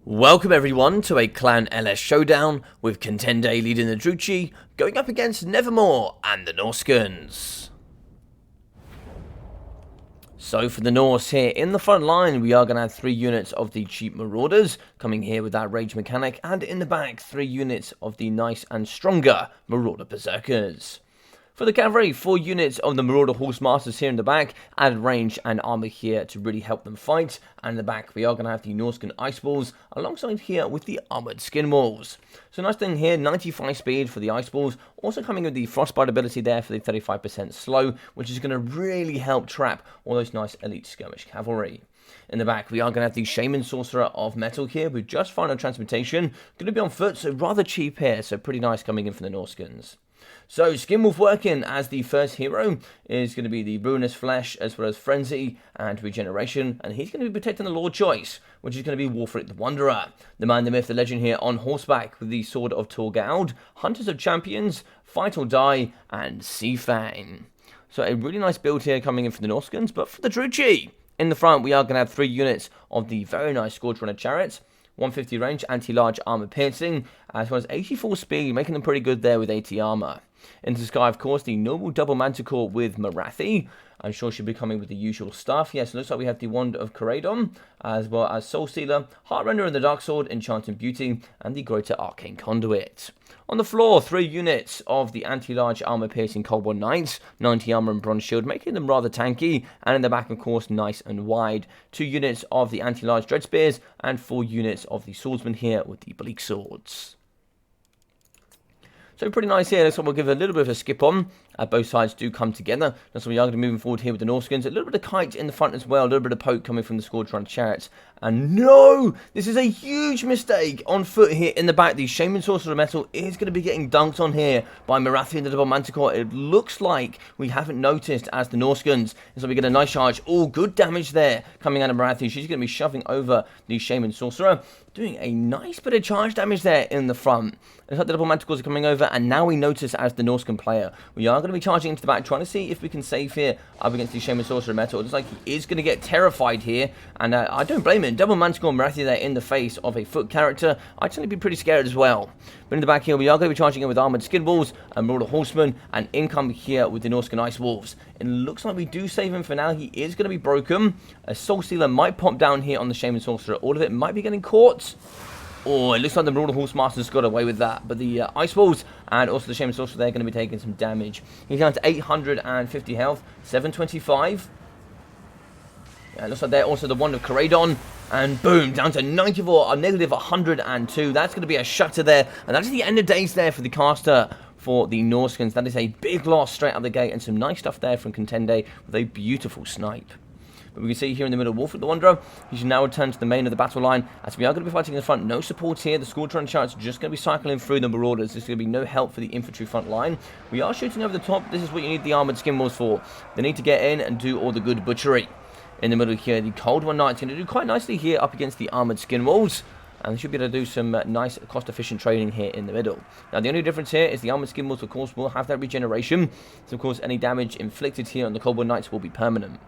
Welcome everyone to a Clan LS showdown with Contende leading the Druchii going up against Nevermore and the Norscans. So for the Norse here in the front line, we are going to have 3 units of the cheap Marauders coming here with that rage mechanic, and in the back 3 units of the nice and stronger Marauder Berserkers. For the cavalry, 4 units of the Marauder Horsemasters here in the back, added range and armor here to really help them fight. And in the back, we are going to have the Norscan Ice Balls alongside here with the Armored Skin Walls. So nice thing here, 95 speed for the Ice Balls, also coming with the Frostbite ability there for the 35% slow, which is going to really help trap all those nice elite skirmish cavalry. In the back, we are going to have the Shaman Sorcerer of Metal here with just final transmutation, going to be on foot, so rather cheap here, so pretty nice coming in for the Norscans. So, Skinwolf working as the first hero is going to be the Ruinous Flesh, as well as Frenzy and Regeneration, and he's going to be protecting the Lord Choice, which is going to be Warfric the Wanderer. The man, the myth, the legend here on horseback with the Sword of Torgaud, Hunters of Champions, Fight or Die, and Seafang. So, a really nice build here coming in for the Norscans, but for the Druchii, in the front, we are going to have 3 units of the very nice Scourge Runner Chariots, 150 range, anti-large armor piercing, as well as 84 speed, making them pretty good there with 80 armor. Into the sky, of course, the Noble Double Manticore with Morathi. I'm sure she'll be coming with the usual stuff. Yes, it looks like we have the Wand of Caradon, as well as Soul Stealer, Heartrender and the Dark Sword, Enchanting Beauty, and the Greater Arcane Conduit. On the floor, 3 units of the anti-large armor-piercing Cold War Knights, 90 armor and bronze shield, making them rather tanky, and in the back, of course, nice and wide. 2 units of the anti-large Dread Spears, and 4 units of the Swordsman here with the Bleak Swords. So pretty nice here. Looks like we'll give a little bit of a skip on. Both sides do come together. That's why we are going to be moving forward here with the Norscans. A little bit of kite in the front as well. A little bit of poke coming from the Scourge Runner Chariots. And no! This is a huge mistake on foot here in the back. The Shaman Sorcerer of Metal is going to be getting dunked on here by Morathi and the Double Manticore. It looks like we haven't noticed as the Norscans. So we get a nice charge. Oh, good damage there coming out of Morathi. She's going to be shoving over the Shaman Sorcerer, doing a nice bit of charge damage there in the front. Looks like the Double Manticores are coming over, and now we notice as the Norscan player, we are going to be charging into the back, trying to see if we can save here up against the Shaman Sorcerer of Metal. It looks like he is going to get terrified here, and I don't blame him. Double Manticore and Morathi there in the face of a foot character. I'd certainly be pretty scared as well. But in the back here, we are going to be charging in with Armored Skin Wolves and Marauder Horsemen, and income here with the Norscan Ice Wolves. It looks like we do save him for now. He is going to be broken. A Soul Stealer might pop down here on the Shaman Sorcerer. All of it might be getting caught. Oh, it looks like the Marauder Horsemasters got away with that. But the Ice Wolves and also the Shaman Sorcerer, they're going to be taking some damage. He's down to 850 health, 725. Yeah, it looks like they're also the Wand of Caradon. And boom, down to 94, a negative 102. That's going to be a shutter there. And that is the end of days there for the caster for the Norscans. That is a big loss straight out the gate. And some nice stuff there from Contende with a beautiful snipe. But we can see here in the middle, Warfric the Wanderer. He should now return to the main of the battle line, as we are going to be fighting in the front. No support here. The Scourge Runner Chariots are just going to be cycling through the Marauders. There's going to be no help for the infantry front line. We are shooting over the top. This is what you need the Armored Skin Walls for. They need to get in and do all the good butchery. In the middle here, the Cold War Knight's going to do quite nicely here up against the Armored Skin Walls. And they should be able to do some nice cost-efficient trading here in the middle. Now, the only difference here is the Armored Skin Walls, of course, will have that regeneration. So, of course, any damage inflicted here on the Cold War Knights will be permanent.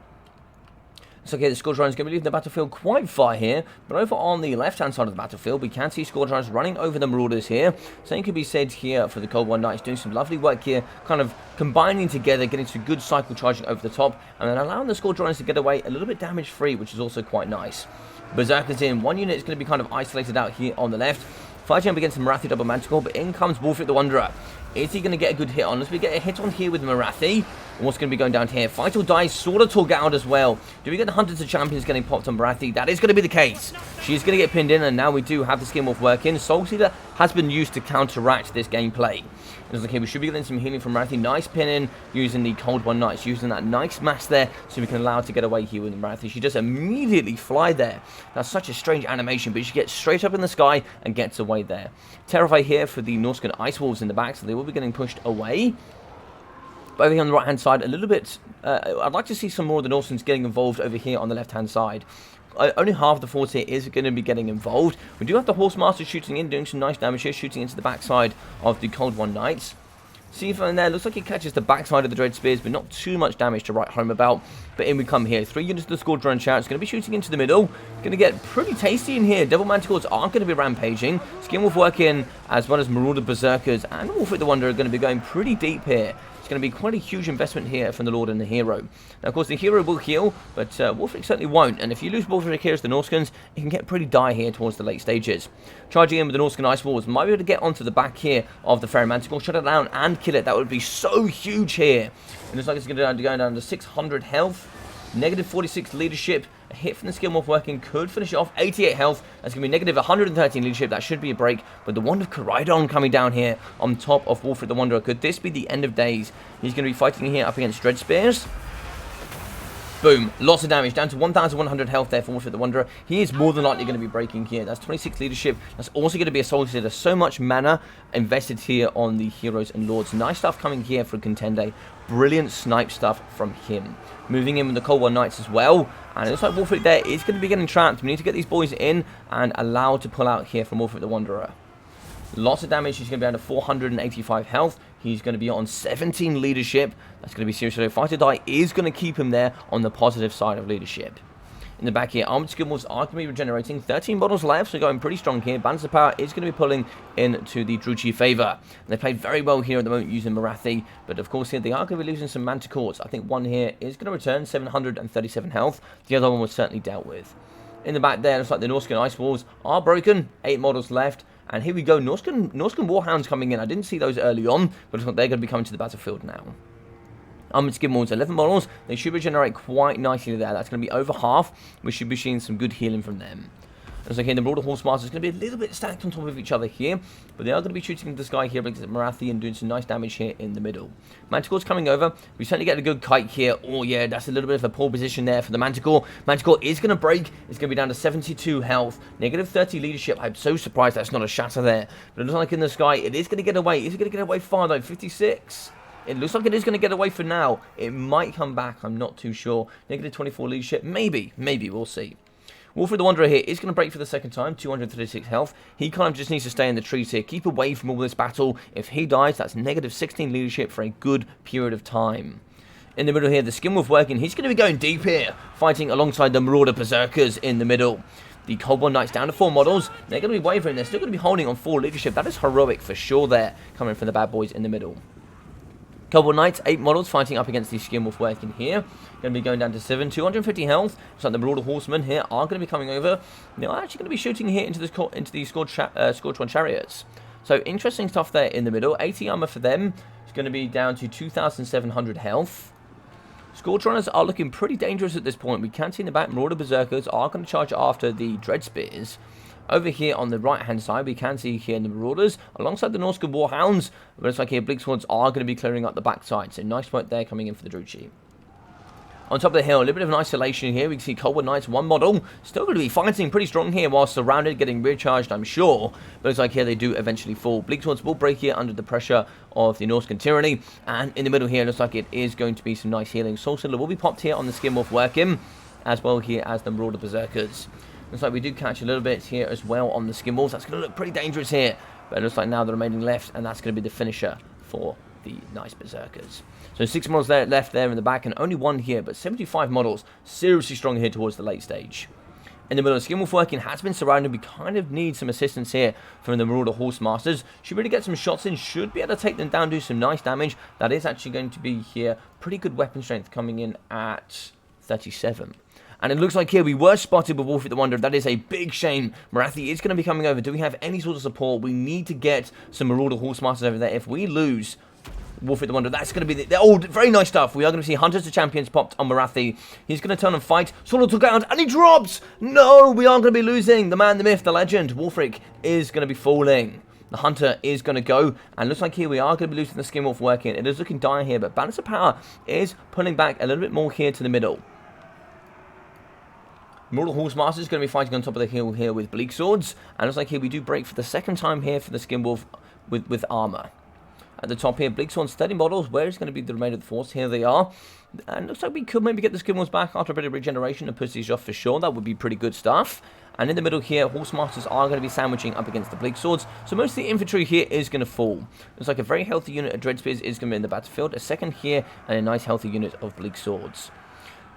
So, okay, the Scourge Runners going to be leaving the battlefield quite far here. But over on the left-hand side of the battlefield, we can see Scourge Runners running over the Marauders here. Same could be said here for the Cold War Knights, doing some lovely work here, kind of combining together, getting some good cycle charging over the top, and then allowing the Scourge Runners to get away a little bit damage-free, which is also quite nice. Berserkers in. One unit is going to be kind of isolated out here on the left, fighting up against the Morathi Double Manticore, but in comes Warfric the Wanderer. Is he going to get a good hit on? Let's get a hit on here with Morathi. What's going to be going down here? Fight or Die, Sword of Torgaud as well. Do we get the Hunters of Champions getting popped on Morathi? That is going to be the case. She's going to get pinned in, and now we do have the Skinwolf working. Soul Stealer has been used to counteract this gameplay. It's okay, we should be getting some healing from Morathi. Nice pin in using the Cold War Knights, using that nice mass there so we can allow her to get away here with Morathi. She does immediately fly there. That's such a strange animation, but she gets straight up in the sky and gets away there. Terrify here for the Norscan Ice Wolves in the back, so they will be getting pushed away. But over here on the right-hand side, a little bit... I'd like to see some more of the Norscans getting involved over here on the left-hand side. Only half of the force here is going to be getting involved. We do have the Horsemaster shooting in, doing some nice damage here, shooting into the backside of the Cold War Knights. See from there, looks like it catches the backside of the Dread Spears, but not too much damage to write home about. But in we come here. 3 units of the Scourge Run Chariot. It's going to be shooting into the middle. Going to get pretty tasty in here. Devil Manticores are going to be rampaging. Skinwolf working, as well as Marauder Berserkers and Wolfric the Wanderer are going to be going pretty deep here. It's going to be quite a huge investment here from the Lord and the Hero. Now, of course, the Hero will heal, but Wolfric certainly won't. And if you lose Wolfric here as the Norscans, it can get pretty dire here towards the late stages. Charging in with the Norscan Ice Walls, might be able to get onto the back here of the Fairy Manticore, shut it down and kill it. That would be so huge here. It looks like it's going to go down to 600 health, negative 46 leadership. A hit from the Skillmorph working could finish it off. 88 health. That's going to be negative 113 leadership. That should be a break. But the Wand of Coridon coming down here on top of Wolfric the Wanderer. Could this be the end of days? He's going to be fighting here up against Dread Spears. Boom. Lots of damage. Down to 1,100 health there for Wolfric the Wanderer. He is more than likely going to be breaking here. That's 26 leadership. That's also going to be assaulted. There's so much mana invested here on the Heroes and Lords. Nice stuff coming here from Contende. Brilliant snipe stuff from him. Moving in with the Cold War Knights as well. And it looks like Wolfric there is going to be getting trapped. We need to get these boys in and allowed to pull out here from Wolfric the Wanderer. Lots of damage. He's going to be down to 485 health. He's going to be on 17 leadership. That's going to be serious. So Fight or Die is going to keep him there on the positive side of leadership. In the back here, Armored Skillmorphs are going to be regenerating. 13 bottles left, so going pretty strong here. Balance of Power is going to be pulling into the Druchii favour. They played very well here at the moment using Morathi, but of course here they are going to be losing some Manticores. I think one here is going to return, 737 health. The other one was certainly dealt with. In the back there, looks like the Norscan Ice Walls are broken. 8 models left. And here we go, Norscan Warhounds coming in. I didn't see those early on, but they're going to be coming to the battlefield now. Armored Skillmorphs, 11 models. They should regenerate quite nicely there. That's going to be over half. We should be seeing some good healing from them. As like here, the Broader Horse Masters is going to be a little bit stacked on top of each other here, but they are going to be shooting into the sky here against Morathi and doing some nice damage here in the middle. Manticore's coming over. We certainly get a good kite here. Oh yeah, that's a little bit of a poor position there for the Manticore. Manticore is going to break. It's going to be down to 72 health, negative 30 leadership. I'm so surprised that's not a shatter there, but it looks like in the sky it is going to get away. Is it going to get away far though? 56. It looks like it is going to get away for now. It might come back. I'm not too sure. Negative 24 leadership. Maybe. We'll see. Wolfric the Wanderer here is going to break for the second time. 236 health. He kind of just needs to stay in the trees here. Keep away from all this battle. If he dies, that's negative 16 leadership for a good period of time. In the middle here, the Skinwolf working. He's going to be going deep here. Fighting alongside the Marauder Berserkers in the middle. The Cold War Knights down to 4 models. They're going to be wavering. They're still going to be holding on 4 leadership. That is heroic for sure there. Coming from the bad boys in the middle. Cold War Knights, 8 models fighting up against the Skinwolf working here. Going to be going down to 7, 250 health. So the Marauder Horsemen here are going to be coming over. They're actually going to be shooting here into the Scourge One Chariots. So interesting stuff there in the middle. 80 armor for them. It's going to be down to 2,700 health. Scourge Runners are looking pretty dangerous at this point. We can see in the back, Marauder Berserkers are going to charge after the Dread Spears. Over here on the right-hand side, we can see here the Marauders, alongside the Norsca Warhounds. But it looks like here, Bleak Swords are going to be clearing up the backside. So nice point there coming in for the Druchii. On top of the hill, a little bit of an isolation here. We can see Cold War Knights, 1 model. Still going to be fighting pretty strong here while surrounded, getting recharged, I'm sure. But it's like here they do eventually fall. Bleak Swords will break here under the pressure of the Norscan Tyranny. And in the middle here, it looks like it is going to be some nice healing. Soul Cylinder will be popped here on the Skinwolf working, as well here as the Marauder Berserkers. Looks like we do catch a little bit here as well on the Skinwolves. That's going to look pretty dangerous here. But it looks like now the remaining left, and that's going to be the finisher for the nice Berserkers. So 6 models left there in the back, and only 1 here, but 75 models. Seriously strong here towards the late stage. In the middle, Skinwolf working has been surrounded. We kind of need some assistance here from the Marauder Horse Masters. Should really get some shots in, should be able to take them down, do some nice damage. That is actually going to be here. Pretty good weapon strength coming in at 37. And it looks like here we were spotted with Wolfric the Wanderer. That is a big shame. Morathi is going to be coming over. Do we have any sort of support? We need to get some Marauder Horsemasters over there. If we lose Wolfric the Wanderer, that's going to be very nice stuff. We are going to see Hunters to Champions popped on Morathi. He's going to turn and fight. Solo took out, and he drops! No, we are going to be losing. The man, the myth, the legend. Wolfric is going to be falling. The Hunter is going to go, and looks like here we are going to be losing the Skinwolf working. It is looking dire here, but Balance of Power is pulling back a little bit more here to the middle. Marauder Horsemasters is going to be fighting on top of the hill here with Bleak Swords. And looks like here we do break for the second time here for the Skinwolf with armor. At the top here, Bleak Swords, 30 models. Where is going to be the remainder of the force? Here they are. And looks like we could maybe get the Skinwolves back after a bit of regeneration and push these off for sure. That would be pretty good stuff. And in the middle here, Horsemasters are going to be sandwiching up against the Bleak Swords. So most of the infantry here is going to fall. Looks like a very healthy unit of Dreadspears is going to be in the battlefield. A second here, and a nice healthy unit of Bleak Swords.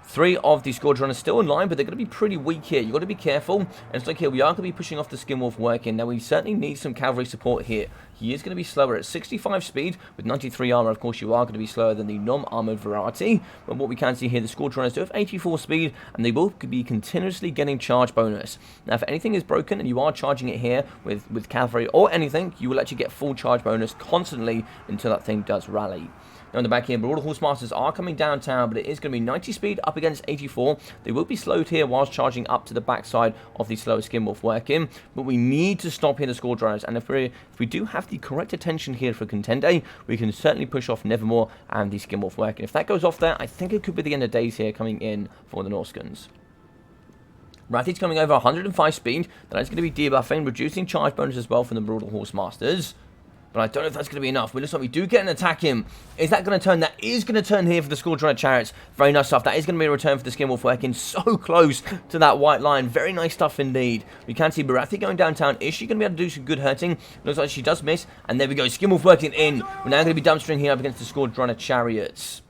3 of the Scourge still in line, but they're going to be pretty weak here. You've got to be careful. And it's like here, we are going to be pushing off the Skinwolf working. Now, we certainly need some cavalry support here. He is going to be slower at 65 speed with 93 armor. Of course, you are going to be slower than the non-armored variety. But what we can see here, the Scourge do have 84 speed, and they will be continuously getting charge bonus. Now, if anything is broken and you are charging it here with cavalry or anything, you will actually get full charge bonus constantly until that thing does rally. Now in the back here, Marauder Horsemasters are coming downtown, but it is going to be 90 speed up against 84. They will be slowed here whilst charging up to the backside of the slower Skinwolf working. But we need to stop here the Scourge Runners. And if we do have the correct attention here for Contende, we can certainly push off Nevermore and the Skinwolf working. If that goes off there, I think it could be the end of days here coming in for the Norscans. Rathy's coming over 105 speed. That is going to be debuffing, reducing charge bonus as well from the Marauder Horsemasters. But I don't know if that's going to be enough. But it looks like we do get an attack in. Is that going to turn? That is going to turn here for the Scourge Runner Chariots. Very nice stuff. That is going to be a return for the Skinwolf working so close to that white line. Very nice stuff indeed. We can see Barathi going downtown. Is she going to be able to do some good hurting? Looks like she does miss. And there we go. Skinwolf working in. We're now going to be dumpstering here up against the Scourge Runner Chariots.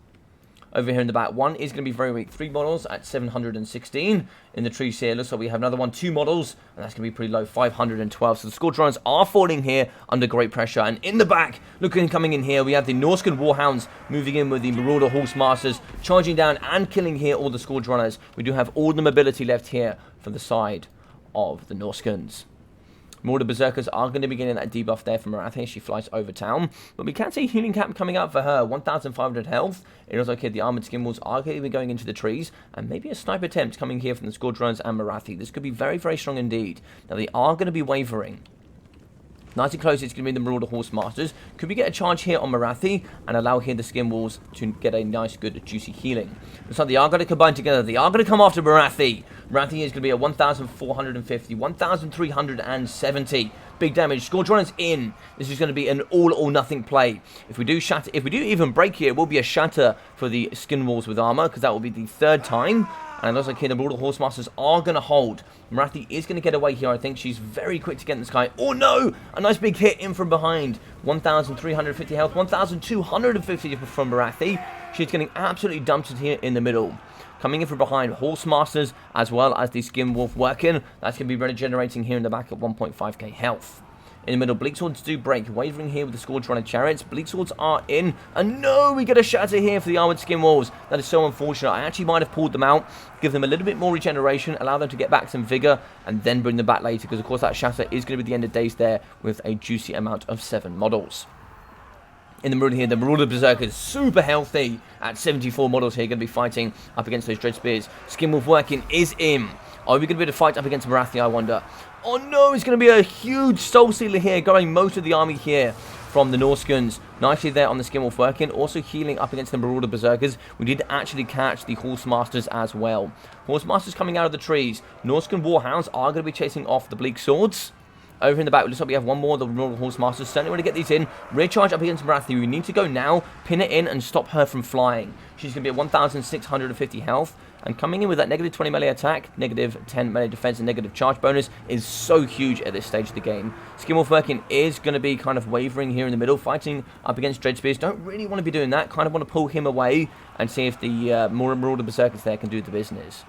Over here in the back, one is going to be very weak. 3 models at 716 in the trees here. Looks like we have another one, 2 models, and that's going to be pretty low, 512. So the Scourge Runners are falling here under great pressure. And in the back, looking coming in here, we have the Norscan Warhounds moving in with the Marauder Horsemasters, charging down and killing here all the Scourge Runners. We do have all the mobility left here for the side of the Norscans. More of the Berserkers are going to be getting that debuff there from Marathi. She flies over town. But we can see healing cap coming out for her. 1,500 health. It looks like here the armored Skinwolves are going to be going into the trees. And maybe a sniper attempt coming here from the Scourge Runners and Marathi. This could be very, very strong indeed. Now they are going to be wavering. Nice and close, it's going to be the Marauder Horsemasters. Could we get a charge here on Marathi and allow here the Skinwolves to get a nice, good, juicy healing? Looks like they are going to combine together. They are going to come after Marathi. Marathi is going to be at 1,450, 1,370. Big damage. Scourge Runners in. This is going to be an all or nothing play. If we do shatter, if we do even break here, it will be a shatter for the Skinwolves with armor, because that will be the 3rd time. And it looks like here the Marauder Horsemasters are going to hold. Marathi is going to get away here. I think she's very quick to get in the sky. Oh no! A nice big hit in from behind. 1,350 health. 1,250 from Marathi. She's getting absolutely dumped here in the middle. Coming in from behind, Horsemasters as well as the Skinwolf working. That's going to be regenerating here in the back at 1.5k health. In the middle, Bleak Swords do break. Wavering here with the Scourge Runner Chariots. Bleak Swords are in. And no, we get a shatter here for the Armored Skinwolves. That is so unfortunate. I actually might have pulled them out. Give them a little bit more regeneration. Allow them to get back some vigor. And then bring them back later. Because, of course, that shatter is going to be the end of days there with a juicy amount of 7 models. In the middle here, the Marauder Berserkers, super healthy at 74 models here, going to be fighting up against those Dreadspears. Skinwolf working is in. Are we going to be able to fight up against Marathi, I wonder? Oh no, it's going to be a huge Soul Stealer here, going most of the army here from the Norscans. Nicely there on the Skinwolf working, also healing up against the Marauder Berserkers. We did actually catch the Horsemasters as well. Horsemasters coming out of the trees. Norscan Warhounds are going to be chasing off the Bleak Swords. Over in the back, it looks like we have one more of the Marauder Horsemasters. Certainly want to get these in. Rear charge up against Marathi. We need to go now, pin it in, and stop her from flying. She's going to be at 1,650 health. And coming in with that negative 20 melee attack, negative 10 melee defense, and negative charge bonus is so huge at this stage of the game. Skinwolf working is going to be kind of wavering here in the middle, fighting up against Dreadspears. Don't really want to be doing that. Kind of want to pull him away and see if the Marauder Berserkers there can do the business.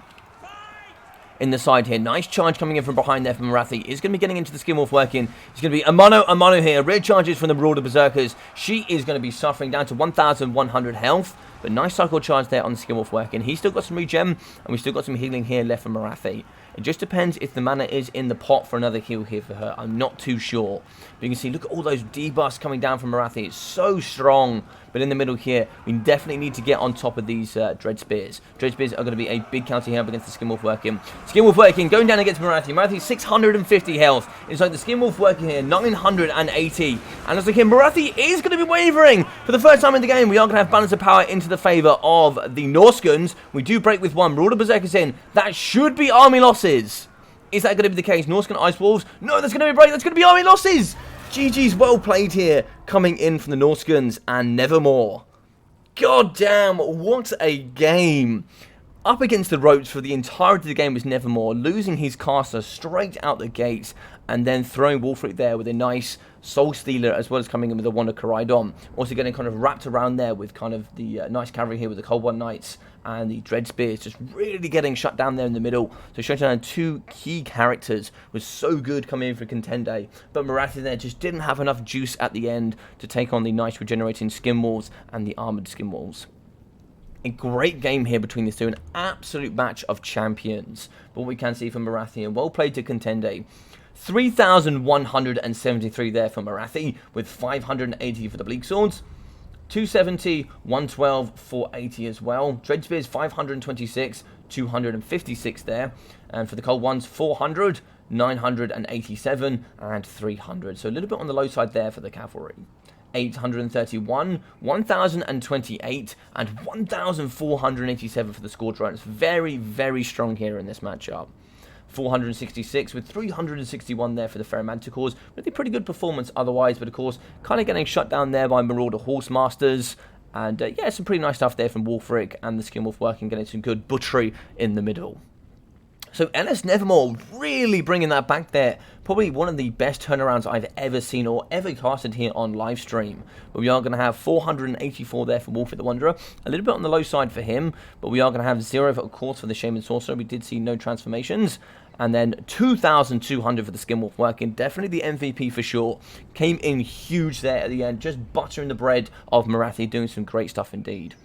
In the side here, nice charge coming in from behind there from Marathi. Is going to be getting into the Skinwolf working. It's going to be a mono here. Rear charges from the Marauder Berserkers. She is going to be suffering down to 1,100 health. But nice cycle charge there on the Skinwolf working. He's still got some regen, and we still got some healing here left from Marathi. It just depends if the mana is in the pot for another heal here for her. I'm not too sure. But you can see, look at all those debuffs coming down from Marathi. It's so strong. But in the middle here, we definitely need to get on top of these Dreadspears. Dreadspears are going to be a big counter here up against the Skinwolf working. Skinwolf working, going down against Marathi. Marathi, 650 health. It's like the Skinwolf working here, 980. And it's like here, Marathi is going to be wavering. For the first time in the game, we are going to have balance of power into the favour of the Norscans. We do break with one. Marauder Berserkers in. That should be army losses. Is that going to be the case? Norscan Ice Wolves? No, that's going to be a break. That's going to be army losses. GG's well played here, coming in from the Norscans and Nevermore. God damn, what a game. up against the ropes for the entirety of the game was Nevermore, losing his caster straight out the gates, and then throwing Wolfric there with a nice Soul Stealer, as well as coming in with a Wand of Coridon. Also getting kind of wrapped around there with kind of the nice cavalry here with the Cold One Knights and the Dread Spears, just really getting shut down there in the middle. So shutting down two key characters was so good coming in for Contende, but Morathi there just didn't have enough juice at the end to take on the nice regenerating skin walls and the armored skin walls. A great game here between these two, an absolute match of champions. But what we can see from Morathi, and well played to Contende. 3,173 there for Morathi, with 580 for the Bleak Swords. 270, 112, 480 as well. Dread Spears 526, 256 there. And for the Cold Ones, 400, 987, and 300. So a little bit on the low side there for the Cavalry. 831, 1028, and 1487 for the Scourge Riders. Very, very strong here in this matchup. 466 with 361 there for the Fair Manticores. Really pretty good performance otherwise, but of course, kind of getting shut down there by Marauder Horsemasters. And yeah, some pretty nice stuff there from Wolfric and the Skinwolf working, getting some good butchery in the middle. So LS Nevermore really bringing that back there. Probably one of the best turnarounds I've ever seen or ever casted here on live stream. But we are going to have 484 there for Wolfric the Wanderer. A little bit on the low side for him, but we are going to have 0, of course, for the Shaman Sorcerer. We did see no transformations. And then 2,200 for the Skinwolf working. Definitely the MVP for sure. Came in huge there at the end, just buttering the bread of Morathi, doing some great stuff indeed.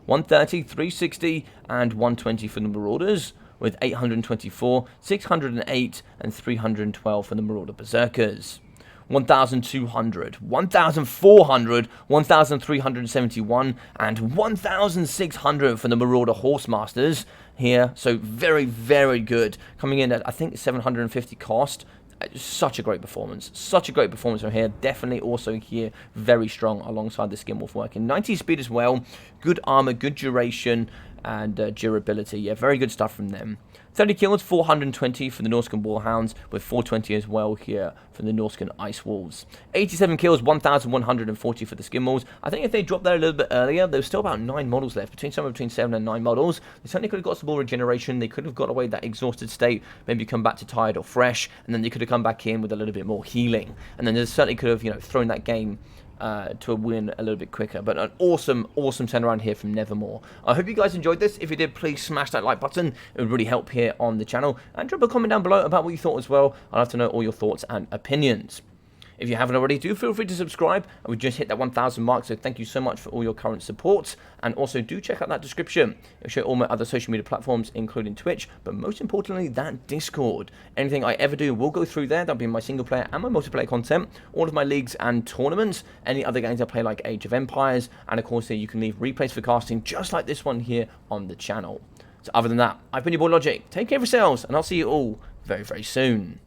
130, 360, and 120 for the Marauders, with 824, 608, and 312 for the Marauder Berserkers. 1,200, 1,400, 1,371, and 1,600 for the Marauder Horsemasters here. So very, very good. Coming in at, I think, 750 cost. Such a great performance. Such a great performance from here. Definitely also here very strong alongside the Skinwolf working. 90 speed as well. Good armor, good duration, and durability. Yeah, very good stuff from them. 30 kills, 420 for the Norscan Warhounds, with 420 as well here for the Norscan Ice Wolves. 87 kills, 1,140 for the Skin Wolves. I think if they dropped there a little bit earlier, there was still about 9 models left, somewhere between 7 and 9 models. They certainly could have got some more regeneration. They could have got away that exhausted state, maybe come back to tired or fresh, and then they could have come back in with a little bit more healing. And then they certainly could have, you know, thrown that game to a win a little bit quicker. But an awesome turnaround here from Nevermore. I hope you guys enjoyed this. If you did, please smash that like button. It would really help here on the channel. And drop a comment down below about what you thought as well. I'd love to know all your thoughts and opinions. If you haven't already, do feel free to subscribe. And we just hit that 1,000 mark, so thank you so much for all your current support. And also do check out that description. It'll show all my other social media platforms, including Twitch, but most importantly, that Discord. Anything I ever do will go through there. That'll be my single player and my multiplayer content, all of my leagues and tournaments, any other games I play like Age of Empires, and of course here you can leave replays for casting just like this one here on the channel. So other than that, I've been your boy Logic. Take care of yourselves, and I'll see you all very, very soon.